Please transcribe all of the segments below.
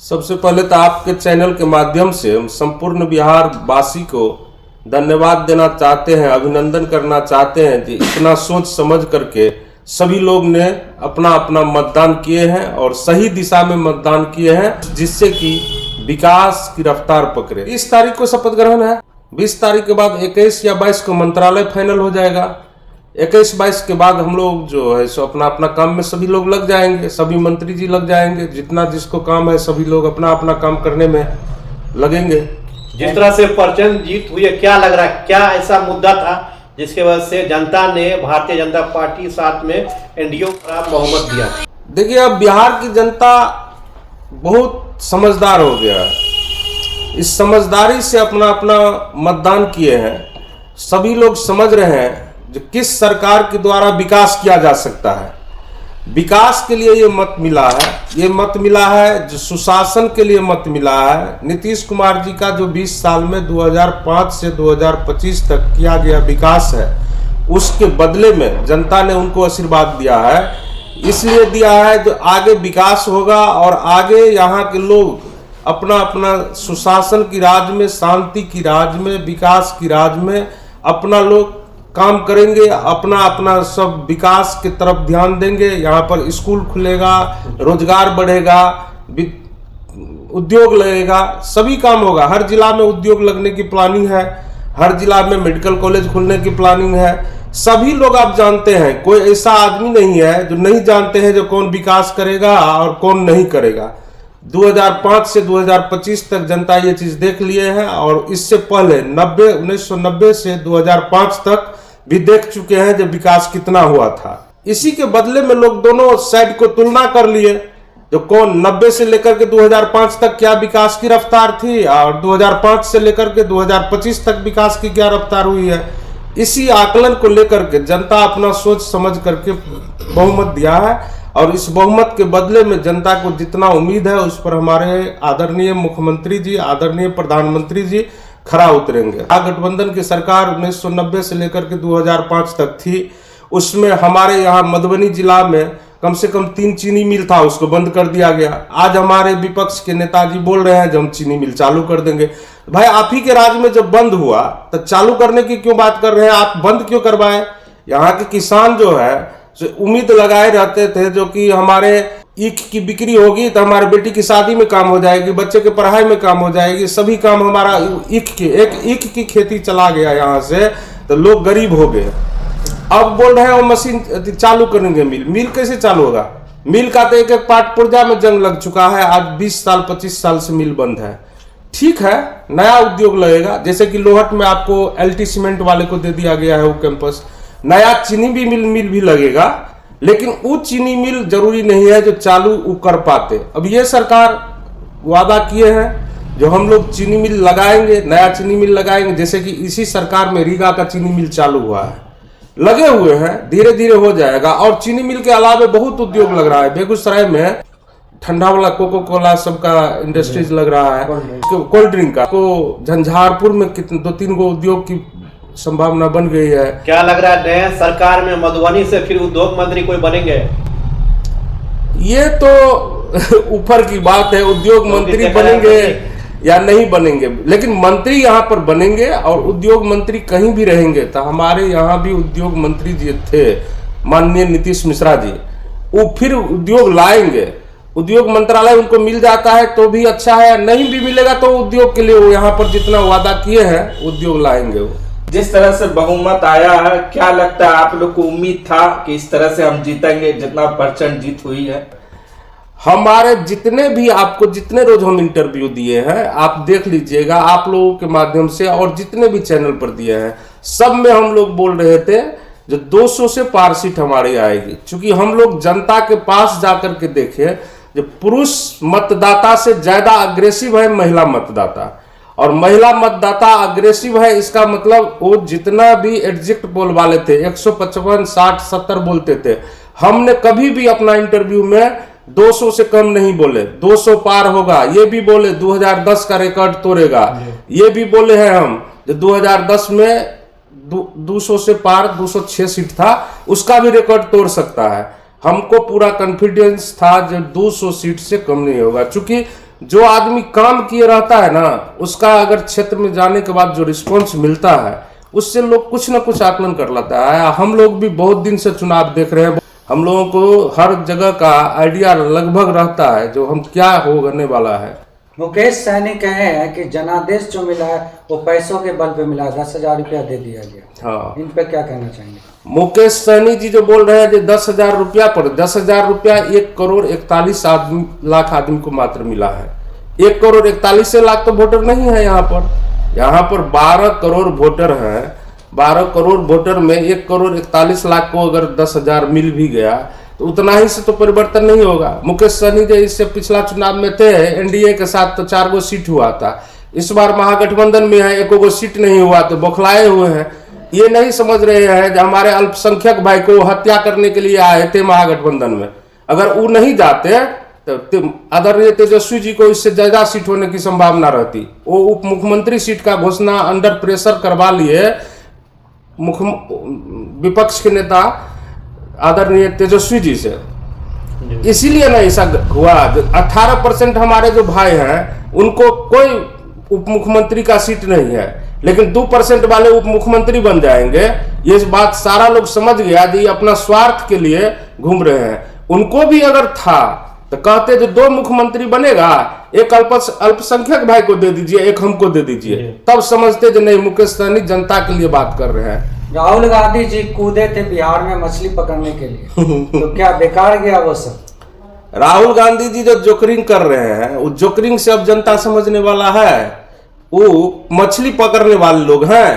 सबसे पहले तो आपके चैनल के माध्यम से हम संपूर्ण बिहार वासी को धन्यवाद देना चाहते हैं, अभिनंदन करना चाहते हैं कि इतना सोच समझ करके सभी लोग ने अपना अपना मतदान किए हैं और सही दिशा में मतदान किए हैं, जिससे कि विकास की रफ्तार पकड़े। 30 तारीख को शपथ ग्रहण है, 20 तारीख के बाद 21 या 22 को मंत्रालय फाइनल हो जाएगा। 21-22 के बाद हम लोग जो है सो अपना अपना काम में सभी लोग लग जाएंगे, सभी मंत्री जी लग जाएंगे, जितना जिसको काम है सभी लोग अपना अपना काम करने में लगेंगे। जिस तरह से प्रचंड जीत हुई है, क्या लग रहा है, क्या ऐसा मुद्दा था जिसके वजह से जनता ने भारतीय जनता पार्टी साथ में एनडीए को बहुमत दिया? देखिए, अब बिहार की जनता बहुत समझदार हो गया है, इस समझदारी से अपना अपना मतदान किए हैं। सभी लोग समझ रहे हैं जो किस सरकार के द्वारा विकास किया जा सकता है। विकास के लिए ये मत मिला है, ये मत मिला है जो सुशासन के लिए मत मिला है। नीतीश कुमार जी का जो 20 साल में 2005 से 2025 तक किया गया विकास है, उसके बदले में जनता ने उनको आशीर्वाद दिया है। इसलिए दिया है जो आगे विकास होगा और आगे यहाँ के लोग अपना अपना सुशासन की राज में, शांति की राज में, विकास की राज में अपना लोग काम करेंगे, अपना अपना सब विकास की तरफ ध्यान देंगे। यहाँ पर स्कूल खुलेगा, रोजगार बढ़ेगा, उद्योग लगेगा, सभी काम होगा। हर जिला में उद्योग लगने की प्लानिंग है, हर जिला में मेडिकल कॉलेज खुलने की प्लानिंग है। सभी लोग आप जानते हैं, कोई ऐसा आदमी नहीं है जो नहीं जानते हैं जो कौन विकास करेगा और कौन नहीं करेगा। 2005 से 2025 तक जनता ये चीज देख लिए हैं और इससे पहले 1990 से 2005 तक भी देख चुके हैं जब विकास कितना हुआ था। इसी के बदले में लोग दोनों साइड को तुलना कर लिए, जो कौन 90 से लेकर के 2005 तक क्या विकास की रफ्तार थी और 2005 से लेकर के 2025 तक विकास की क्या रफ्तार हुई है। इसी आकलन को लेकर के जनता अपना सोच समझ करके बहुमत दिया है और इस बहुमत के बदले में जनता को जितना उम्मीद है उस पर हमारे आदरणीय मुख्यमंत्री जी, आदरणीय प्रधानमंत्री जी खरा उतरेंगे। गठबंधन की सरकार 1990 से लेकर के 2005 तक थी, उसमें हमारे यहाँ मधुबनी जिला में कम से कम 3 चीनी मिल था, उसको बंद कर दिया गया। आज हमारे विपक्ष के नेताजी बोल रहे हैं जो हम चीनी मिल चालू कर देंगे। भाई, आप ही के राज में जब बंद हुआ तो चालू करने की क्यों बात कर रहे हैं? आप बंद क्यों करवाए? यहाँ के किसान जो है उम्मीद लगाए रहते थे जो कि हमारे ईख की बिक्री होगी तो हमारे बेटी की शादी में काम हो जाएगी, बच्चे के पढ़ाई में काम हो जाएगी, सभी काम हमारा ईख की खेती चला गया यहाँ से, तो लोग गरीब हो गए। अब बोल रहे हैं वो मशीन चालू करेंगे। मिल कैसे चालू होगा? मिल का तो एक पार्ट पुर्जा में जंग लग चुका है, आज 20 साल 25 साल से मिल बंद है। ठीक है, नया उद्योग लगेगा, जैसे कि लोहट में आपको LT सीमेंट वाले को दे दिया गया है वो कैंपस। नया चीनी भी मिल भी लगेगा, लेकिन वो चीनी मिल जरूरी नहीं है जो चालू वो कर पाते। अब ये सरकार वादा किए हैं जो हम लोग चीनी मिल लगाएंगे, नया चीनी मिल लगाएंगे, जैसे कि इसी सरकार में रीगा का चीनी मिल चालू हुआ है, लगे हुए हैं, धीरे धीरे हो जाएगा। और चीनी मिल के अलावा बहुत उद्योग लग रहा है। बेगूसराय में ठंडा वाला कोको कोला सबका इंडस्ट्रीज लग रहा है, कोल्ड ड्रिंक का। को झंझारपुर में 2-3 गो उद्योग की संभावना बन गई है। क्या लग रहा है नए सरकार में मधुबनी से फिर उद्योग मंत्री कोई बनेंगे? ये तो ऊपर की बात है, उद्योग मंत्री बनेंगे या नहीं बनेंगे, लेकिन मंत्री यहाँ पर बनेंगे और उद्योग मंत्री कहीं भी रहेंगे। तो हमारे यहाँ भी उद्योग मंत्री जी थे माननीय नीतीश मिश्रा जी, वो फिर उद्योग लाएंगे। उद्योग मंत्रालय उनको मिल जाता है तो भी अच्छा है, नहीं भी मिलेगा तो उद्योग के लिए वो यहाँ पर जितना वादा किए हैं उद्योग लाएंगे। वो जिस तरह से बहुमत आया है, क्या लगता है आप लोग को उम्मीद था कि इस तरह से हम जीतेंगे जितना प्रचंड जीत हुई है? हमारे जितने भी आपको जितने रोज हम इंटरव्यू दिए हैं आप देख लीजिएगा, आप लोगों के माध्यम से और जितने भी चैनल पर दिए हैं सब में हम लोग बोल रहे थे जो 200 से पार सीट हमारी आएगी। क्योंकि हम लोग जनता के पास जाकर के देखे जो पुरुष मतदाता से ज्यादा अग्रेसिव है महिला मतदाता, और महिला मतदाता अग्रेसिव है, इसका मतलब वो जितना भी एग्जिट पोल वाले थे 155, 60, 70 बोलते थे, हमने कभी भी अपना इंटरव्यू में 200 से कम नहीं बोले। 200 पार होगा ये भी बोले, 2010 का रिकॉर्ड तोड़ेगा ये भी बोले हैं हम। जो 2010 में 200 से पार 206 सीट था उसका भी रिकॉर्ड तोड़ सकता है। हमको पूरा कॉन्फिडेंस था जो 200 सीट से कम नहीं होगा, चूंकि जो आदमी काम किए रहता है ना, उसका अगर क्षेत्र में जाने के बाद जो रिस्पॉन्स मिलता है, उससे लोग कुछ ना कुछ आकलन कर लेता है। हम लोग भी बहुत दिन से चुनाव देख रहे हैं, हम लोगों को हर जगह का आइडिया लगभग रहता है जो हम क्या होने वाला है। मुकेश सहनी कहे हैं कि जनादेश जो मिला है वो पैसों के बल पे मिला है, 10,000 रुपया दे दिया गया। हाँ, इन पे क्या कहना चाहेंगे? मुकेश सहनी जी जो बोल रहे हैं कि 10,000 रुपया पर 10,000 रुपया 1,41 लाख आदमी को मात्र मिला है। 1,41 लाख तो वोटर नहीं है यहाँ पर। यहाँ पर 12 करोड़ वोटर हैं। 12 करोड़ वोटर में 1,41 लाख को अगर 10,000 मिल भी गया तो उतना ही से तो परिवर्तन नहीं होगा। मुकेश सहनी जी इससे पिछला चुनाव में थे एनडीए के साथ तो 4 गो सीट हुआ था। इस बार महागठबंधन में है, 1 गो सीट नहीं हुआ तो बौखलाए हुए हैं। ये नहीं समझ रहे हैं कि हमारे अल्पसंख्यक भाई को हत्या करने के लिए आए थे महागठबंधन में। अगर वो नहीं जाते तो आदरणीय तेजस्वी जी को इससे ज्यादा सीट होने की संभावना रहती। वो उप मुख्यमंत्री सीट का घोषणा अंडर प्रेशर करवा लिए विपक्ष के नेता आदरणीय तेजस्वी जी से, इसीलिए ना ऐसा हुआ। 18% हमारे जो भाई हैं उनको कोई उप मुख्यमंत्री का सीट नहीं है, लेकिन 2% वाले उप मुख्यमंत्री बन जाएंगे। ये बात सारा लोग समझ गया कि अपना स्वार्थ के लिए घूम रहे हैं। उनको भी अगर था तो कहते जो 2 मुख्यमंत्री बनेगा, एक अल्पसंख्यक भाई को दे दीजिए, एक हमको दे दीजिए, तब समझते जो नहीं मुकेश सहनी जनता के लिए बात कर रहे हैं। राहुल गांधी जी कूदे थे बिहार में मछली पकड़ने के लिए, तो क्या बेकार गया वो सब? राहुल गांधी जी जो जोकरिंग कर रहे हैं, वो जोकरिंग से अब जनता समझने वाला है। वो मछली पकड़ने वाले लोग हैं,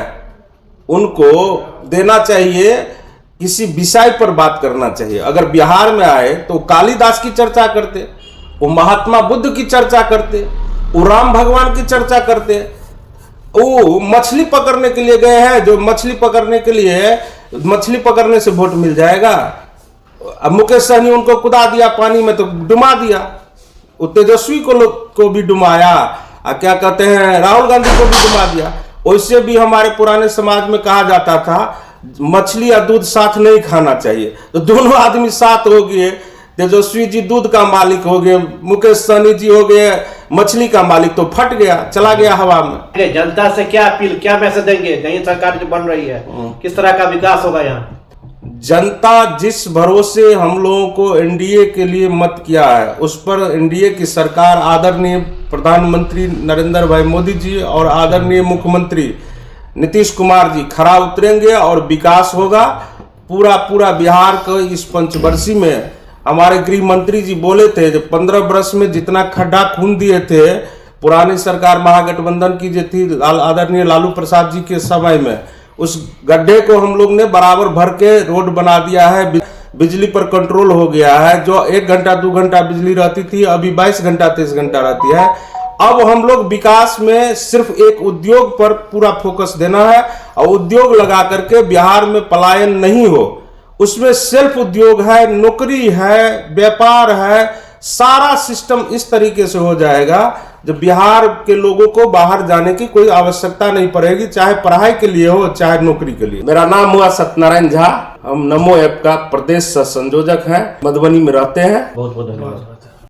उनको देना चाहिए, किसी विषय पर बात करना चाहिए। अगर बिहार में आए तो कालिदास की चर्चा करते, वो महात्मा बुद्ध की चर्चा करते, वो राम भगवान की चर्चा करते। वो मछली पकड़ने के लिए गए हैं, जो मछली पकड़ने के लिए, मछली पकड़ने से वोट मिल जाएगा। अब मुकेश सहनी उनको कुदा दिया पानी में तो डुबा दिया, वो तेजस्वी को भी डुबाया, क्या कहते हैं राहुल गांधी को भी डुबा दिया। वैसे भी हमारे पुराने समाज में कहा जाता था मछली या दूध साथ नहीं खाना चाहिए, तो दोनों आदमी साथ हो गए। तेजस्वी जी दूध का मालिक हो गए, मुकेश सहनी जी हो गए मछली का मालिक, तो फट गया, चला गया हवा में। जनता से क्या अपील, क्या मैसेज देंगे? नई सरकार जो बन रही है, किस तरह का विकास होगा यहाँ? जनता जिस भरोसे हम लोगों को एनडीए के लिए मत किया है, उस पर एनडीए की सरकार आदरणीय प्रधानमंत्री नरेंद्र भाई मोदी जी और आदरणीय मुख्यमंत्री नीतीश कुमार जी खरा उतरेंगे और विकास होगा। पूरा बिहार को इस पंचवर्षीय में हमारे गृह मंत्री जी बोले थे जो 15 वर्ष में जितना खड्डा खून दिए थे पुरानी सरकार महागठबंधन की जो थी आदरणीय लालू प्रसाद जी के समय में, उस गड्ढे को हम लोग ने बराबर भर के रोड बना दिया है। बिजली पर कंट्रोल हो गया है, जो 1 घंटा 2 घंटा बिजली रहती थी अभी 22 घंटा 23 घंटा रहती है। अब हम लोग विकास में सिर्फ एक उद्योग पर पूरा फोकस देना है और उद्योग लगा करके बिहार में पलायन नहीं हो, उसमें सेल्फ उद्योग है, नौकरी है, व्यापार है, सारा सिस्टम इस तरीके से हो जाएगा जो बिहार के लोगों को बाहर जाने की कोई आवश्यकता नहीं पड़ेगी, चाहे पढ़ाई के लिए हो चाहे नौकरी के लिए। मेरा नाम हुआ सत्यनारायण झा, हम नमो ऐप का प्रदेश सह संयोजक हैं, मधुबनी में रहते हैं। बहुत बहुत धन्यवाद।